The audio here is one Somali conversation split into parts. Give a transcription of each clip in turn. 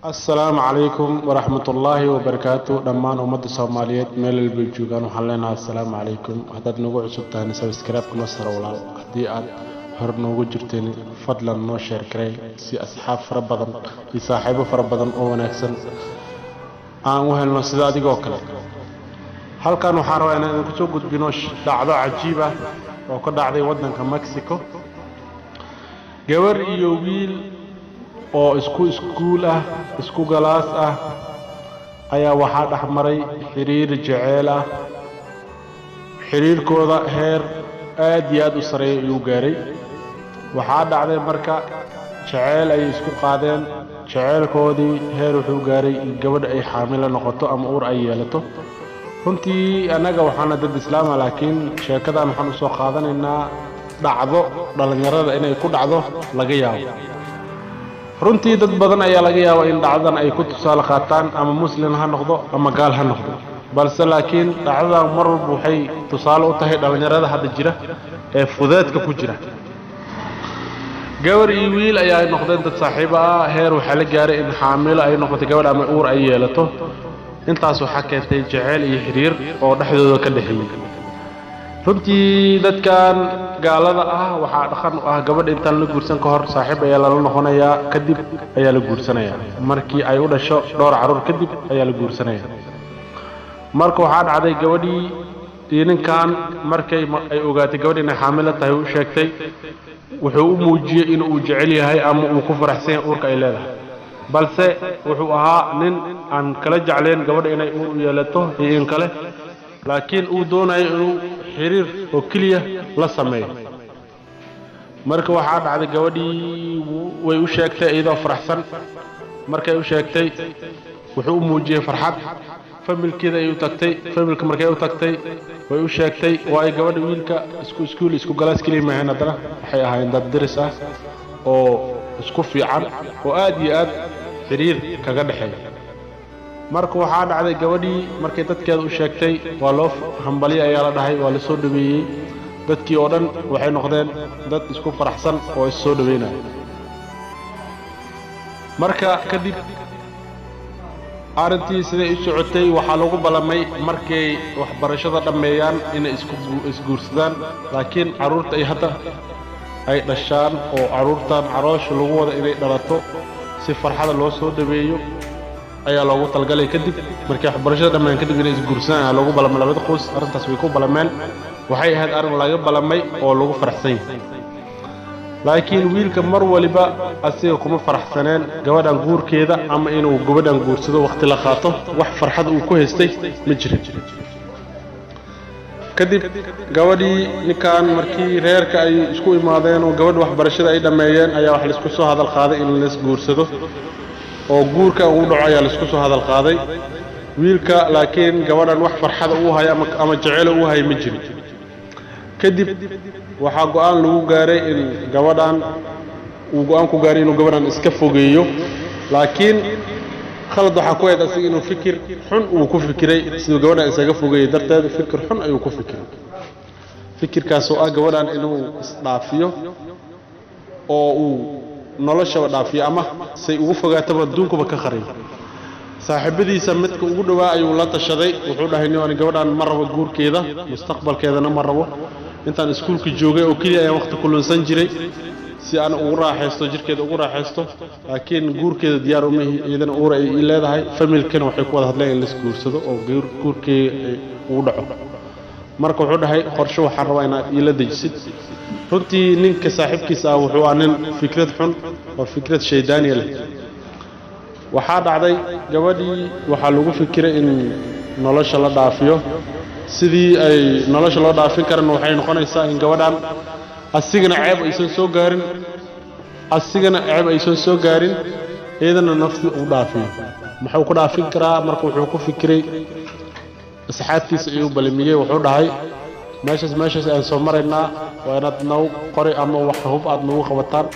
السلام عليكم ورحمة الله وبركاته دمان أمد الصوماليات ميل البلجوغان وحلينا السلام عليكم هذا نوع سبتان سبسكرايب كمصر ولا هدي آد هر نوع جرتين فضلا نو شير كري سي أصحاب فربضن يصاحب فربضن أو نكسن وهل نصدادي قوكلا هل كانوا حاروين أن كتو قد بنوش دعضة عجيبة وقد دعضي ودن كمكسيكو جور يوبيل oo iskuul ah isku galaas ah ayaa waxa dhaxmaray xiriir jaceyl ah xiriirkooda heer aad iyo aad u sareeyo uu gaaray waxa dhacday marka jaceyl ay isku qaadeen jaceylkoodii heer wuxuu gaaray gabadh ay xaamil noqoto ama uur ay yeelato runtii anaga waxaana dad islaam ah laakiin sheekadan waxaan u soo qaadanaynaa dhacdo dhalinyarada inay ku dhacdo laga yaabo runtii dad badan ayaa laga yaabaa in dhacdadan ay ku tusaale qaataan ama muslim ha noqdo ama gaal ha noqdo balse laakiin dhacdadan mar walba waxay tusaale u tahay dhalinyarada hadda jira ee fudeedka ku jira gabar iyo wiil ayaa noqdeen dad saaxiibo ah heer waxa la gaaray in xaamilo ay noqoto gabadh ama uur ay yeelato intaas waxa keentay jaceyl iyo xiriir oo dhexdooda ka dhaxeeyay runtii dadkan gaalada ah waxa dhaqan ah gabadh intaan la guursan ka hor saaxiib ayaa la noqonayaa kadib ayaa la guursanayaa markii ay u dhasho dhowr caruur kadib ayaa la guursanayaa marka waxa dhacday gabadhii ninkan markay ay ogaatay gabadh inay xaamil tahay u sheegtay wuxuu u muujiyay in uu jecel yahay ama uu ku faraxsan yahay uurka ay leedahay balse wuxuu ahaa nin aan kala jecleen gabadh inay uur yeelato iyo in kale laakiin uu doonayo inuu xiriir oo kaliya la sameeyo marka waxa dhacday gabadhii way u sheegtay iyadoo faraxsan markay u sheegtay wuxuu u muujiyay farxad familkeeda ay u tagtay familka markay u tagtay way u sheegtay way gabadha wiilka isku galaas kaliya ma ahayn hadana waxay ahaayeen dad diris ah oo isku fiican oo aad iyo aad xiriir kaga dhaxeeya marka waxa dhacday gabadhii markay dadkeeda u sheegtay waa loo hambaliyo ayaa la dhahay waa la soo dhaweeyay dadkii oo dhan waxay noqdeen dad isku faraxsan oo is soo dhaweynaya marka kadib arintii sidee u socotay waxa lagu balamay markay waxbarashada dhameeyaan in isguursadaan laakiin caruurta ay hadda ay dhashaan oo caruurtan caroosh lagu wada inay dhalato si farxada loo soo dhaweeyo ayaa loogu talgalay kadib markay waxbarashada dhamaan kadib inay isguursadaan loogu balamay labada qoys arintaas way ku balameen waxay ahayd arin laga balamay oo lagu faraxsan yahay laakiin wiilka mar waliba asiga kuma faraxsaneen gabadhan guurkeeda ama inuu gabadhan guursado waqti la qaato wax farxad uu ku haystay ma jirin kadib gabadhii ninkan markii reerka ay isku imaadeen oo gabadh waxbarashada ay dhameeyeen ayaa wax la isku soo hadal qaaday in la isguursado oo guurka uu dhaco ayaa la isku soo hadal qaaday wiilka laakiin gabadhan wax farxad uu hay ama jaceyl uu hay ma jirin kadib waxa go'aan lagu gaaray in gabadhan uu go'aan ku gaaray inuu gabadhan iska fogeeyo laakiin khalad waxa ku yeeday inuu fikir xun uu ku fikiray sidoo gabadhan isaga fogeeyay darteed fikir xun ayuu ku fikiray fikirkaas oo ah gabadhan inuu isdhaafiyo oo uu nolosha dhaafiyo ama say ugu fogaataba adduunkuba ka qaray saaxiibadiisa midka ugu dhawaa ayuu la tashaday wuxuu dhahay in gabadhan ma rabo guurkeeda mustaqbalkeedana ma rabo intaan iskuulka joogay oo kaliya ayaan waqti kulunsan jiray si aan ugu raaxaysto jirkeeda ugu raaxaysto laakiin guurkeeda diyaar uma iidan uur ay leedahay familkana waxay ku wada hadleen in la isguursado oo guurkee uu dhaco marka wuxuu dhahay qorshe waxaan rabaa inaad ila dejisid runtii ninka saaxiibkiisa ah wuxuu nin fikrad xun oo fikrad shaydaaniya leh waxa dhacday gabadhii waxa lagu fikiray in nolosha la dhaafiyo sidii ay nolosha loo dhaafin karan waxay noqonaysaa in gabadhan asigana ceeb aysan soo gaarin eedana nafti u dhaafiyo muxuu ku dhaafin karaa marka wuxuu ku fikiray asxaabtiisa ayuu balamiyay wuxuu dhahay meeshaas aan soo maraynaa waa inaad nagu qori ama wax hub aad nagu qabataan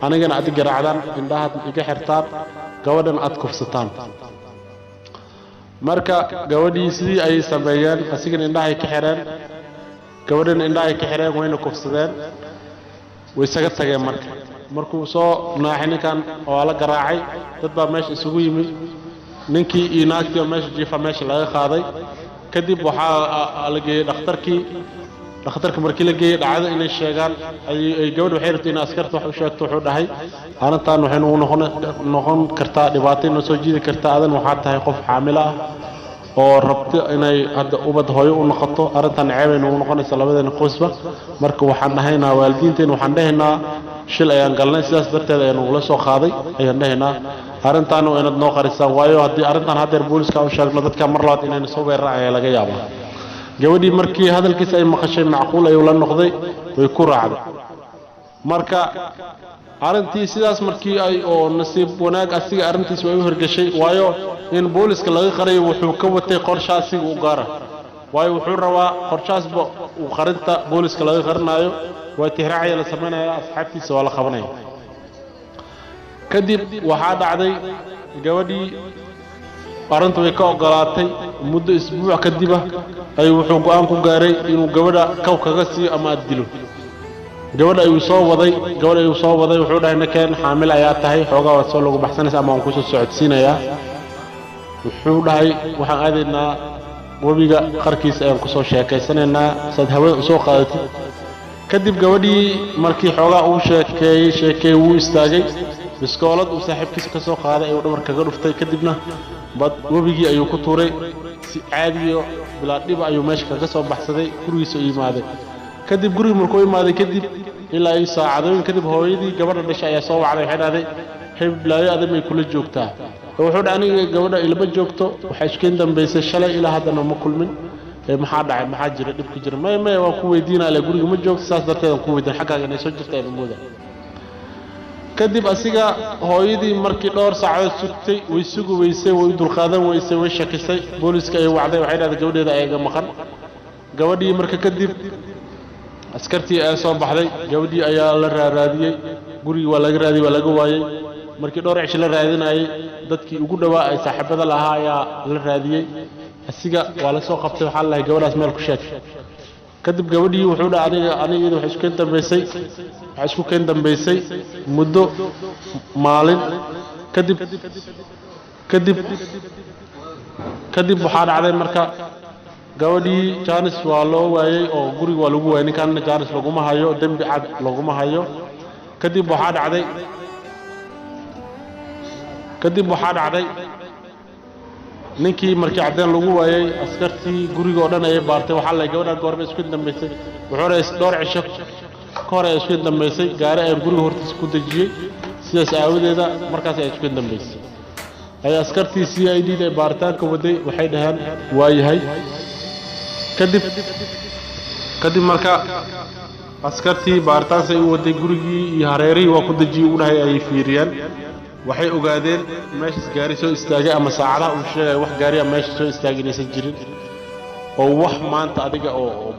anigana aad garaacdaan indhaha iga xirtaan gabadhan aad kufsataan marka gabadhii sidii ay sameeyeen asigana indhaha ka xireen gabadhan indhaha ka xireen wayna kufsadeen way isaga tageen marka markuu soo naaxay ninkan waa la garaacay dad baa meesha isugu yimid ninkii iyo naagtii meesha jiifa meesha laga qaaday kadib waxaa la geeyay dhakhtarka markii la geeyay dhacdo inay sheegaan ay gabadh waxay rabtay in askarta wax u sheegto wuxuu dhahay arrintan waxay noqon kartaa dhibaato inoo soo jiidi kartaa adan waxaa tahay qof xaamilo ah oo rabta inay hadda ubad hooyo u noqoto arrintan ceebayna u noqonaysa labadeena qoysba marka waxaan dhahaynaa waalidiinteen waxaan dhahaynaa shil ayaan galnay sidaas darteed ayaan ula soo qaaday ayaan dhahaynaa arrintan waa inaad noo qarisaan waayo haddii arrintan haddeer booliska u sheegno dadka mar labaad inayna soo weeraraan ayaa laga yaabaa gabadhii markii hadalkiisa ay maqashay macquul ayuu la noqday way ku raacday marka arrintii sidaas markii ay oo nasiib wanaag asiga arrintiisa way u hirgashay waayo in booliska laga qarayo wuxuu ka watay qorshe asiga u gaara waayo wuxuu rabaa qorshaasba uu qarinta booliska laga qarinayo waa tixraacaya la sameynaya asxaabtiisa waa la qabanaya kadib waxaa dhacday gabadhii arrintu way ka ogolaatay muddo isbuuc kadib ay wuxuu go'aan ku gaaray inuu gabadha kaw kaga siiyo ama dilo gabadha ayuu soo waday wuxuu dhahay nakeen xaamil ayaa tahay xoogaa waad soo lagu baxsanaysa ama aan ku soo socodsiinayaa wuxuu dhahay waxaan aadaynaa webiga qarkiisa ayaan kusoo sheekaysanaynaa saad hawada u soo qaadatid kadib gabadhii markii xoogaa uu sheekeeyey wuu istaagay biskoolad uu saaxiibkiisa ka soo qaaday ayuu dhabar kaga dhuftay kadibna bad webigii ayuu ku tuuray si caadiyo bilaa dhib ayuu meesha kaga soo baxsaday gurigiisa u yimaaday kadib guriga markuu imaaday kadib ilaa ay saacadooyin kadib hooyadii gabadha dhashay ayaa soo wacday waxay dhahday heblaayo adamay kula joogtaa wuxuu dhahay aniga gabadha ilma joogto waxay iskeen dambaysay shalay ilaa haddana ma kulmin maxaa dhacay maxaa jira dhibka jira may waan ku weydiinaa le guriga ma joogto saas darteed aan ku weydiin xaggaaga inay soo jirta ayaan moodaa kadib asiga hooyadii markii dhowr saacadood sugtay way sugi weysay way dulqaadan weysay way shakisay booliska ay wacday waxay dhahday gabadheeda ayaga maqan gabadhii marka kadib askartii ayaa soo baxday gabadhii ayaa la raadiyey gurigii waa laga raadiyey waa laga waayey markii dhowr cisho la raadinayay dadkii ugu dhawaa ay saaxiibada lahaa ayaa la raadiyey asiga waa la soo qabtay waxaa la lahay gabadhaas meel ku sheeg kadib gabadhii wuxuu dhahay aniga waxay isku keen dambaysay muddo maalin kadib waxaa dhacday marka gabadhii jaanis waa loo waayey oo guriga waa lagu waayey ninkaanna jaanis laguma hayo dembi cad laguma hayo kadib waxaa dhacday ninkii markii cadeen lagu waayey askartii guriga oo dhan ayay baartay waxaa la gabadha goorma isku dambaysay wuxuu dhahay dhowr cisho ka hor ay isku dambaysay gaari ayaan guriga hortiisa ku dejiyey sidaas aawadeeda markaas ay isku dambaysay ay askartii CID ay baaritaanka waday waxay dhaheen waa yahay kadib marka askartii baaritaanka ay waday gurigii iyo hareerihii waa ku dejiyey ugu dhahay ay fiiriyaan waxay ogaadeen meeshaas gaari soo istaagay ama saacadaha uu sheegay wax gaari ah meesha soo istaagay inaysan jirin oo wax maanta adiga oo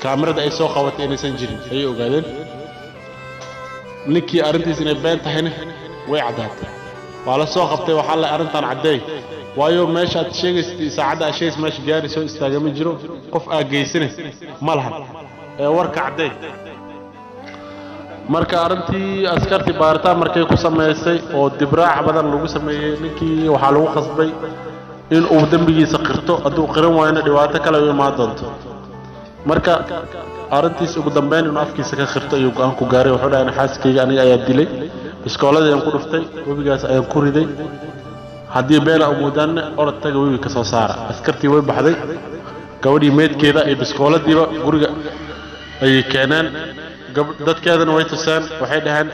kaamirada ay soo qabatay inaysan jirin ayay ogaadeen ninkii arrintiisa inay been tahayna way caddaatay waa la soo qabtay waxaa la arrintan caddeey waayo meesha aad sheegaysay saacadda aad sheegaysay meesha gaari soo istaagay ma jiro qof aad geysanay ma lahan ee warka caddeey marka arrintii askartii baaritaan markay ku sameysay oo dibraac badan lagu sameeyey ninkii waxaa lagu qasbay in uu dembigiisa qirto hadduu qiran waayna dhibaato kale u imaan doonto marka arrintiis ugu dambeyn inuu afkiisa ka qirto ayuu go'aan ku gaaray wuxuu dhahay xaaskayga aniga ayaa dilay biskooladii ayaan ku dhuftay webigaas ayaan ku riday haddii beela u muudaanna orod taga webiga ka soo saara askartii way baxday gabadhii meydkeeda iyo biskooladiiba guriga ayay keeneen dadkeedana way tuseen waxay dhaheen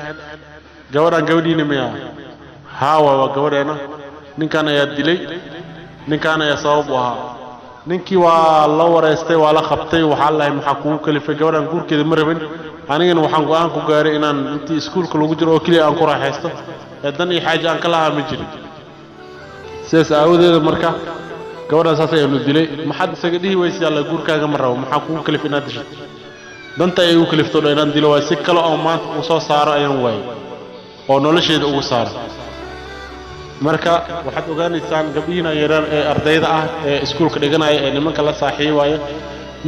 gabadhan gabadhiina miyaa haawa waa gabadheena ninkan ayaa dilay ninkan ayaa sabab u ahaa ninkii waa la wareystay waa la qabtay waxaa lahay maxaa kugu kalifay gabadhan guurkeeda ma rabin anigana waxaan go'aan ku gaaray inaan intii iskuulka lagu jiro oo keliya aan ku raaxaysto ee dan iyo xaaje aan ka lahaa ma jirin sidaas aawadeeda marka gabadhan saas ayaanu dilay maxaad isaga dhihi weysa alla guurkaaga ma rabo maxaa kugu kalifay inaad disho danta ay ugu kalifto inaan dilo waa si kale oo maanta u soo saaro ayaan waayay oo nolosheeda ugu saaro marka waxaad ogaanaysaan gabdhihiina yaraan ee ardayda ah ee iskuulka dhiganaya ee nimanka la saaxiibaya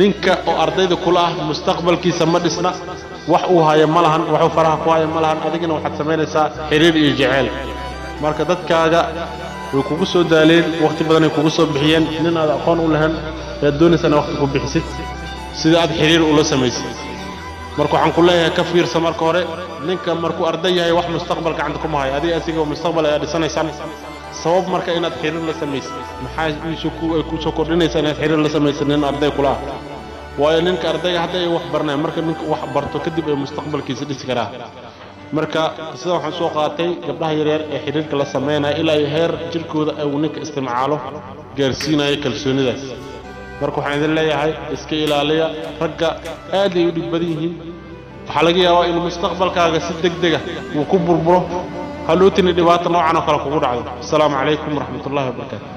ninka oo ardayda kula ah mustaqbalkiisa ma dhisna wax uu haya ma lahan wax uu faraha ku haya ma lahan adigina waxaad samaynaysaa xiriir iyo jacayl marka dadkaaga way kugu soo daaleen waqti badan ay kugu soo bixiyeen nin aad aqoon u lahayn ee doonaysan waqti ku bixisid sida aad xiriir ula samaysid marka waxaan ku leeyahay ka fiirsa marka hore ninka markuu arday yahay wax mustaqbal gacanta kuma hayo adiga asiga mustaqbal ay dhisanaysan sabab marka inaad xiriir la samaysid maxaa ku soo kordhinaysaa inaad xiriir la samaysid nin arday kula waayo ninka ardayga hadda ay wax barnay marka ninka wax barto kadib ay mustaqbalkiisa dhisi karaa marka sida waxaan soo qaatay gabdhaha yaryar ee xiriirka la sameynaya ilaa ay heer jirkooda ay ninka isticmaalo gaarsiinaya kalsoonidaas marka waxaan idin leeyahay iska ilaaliya ragga aad ay u dhib badan yihiin waxa laga yaabaa in mustaqbalkaaga si degdeg ah uu ku burburo halootina dhibaato noocan oo kale kugu dhacdo assalaamu calaykum waraxmatullaahi wabarakaatuh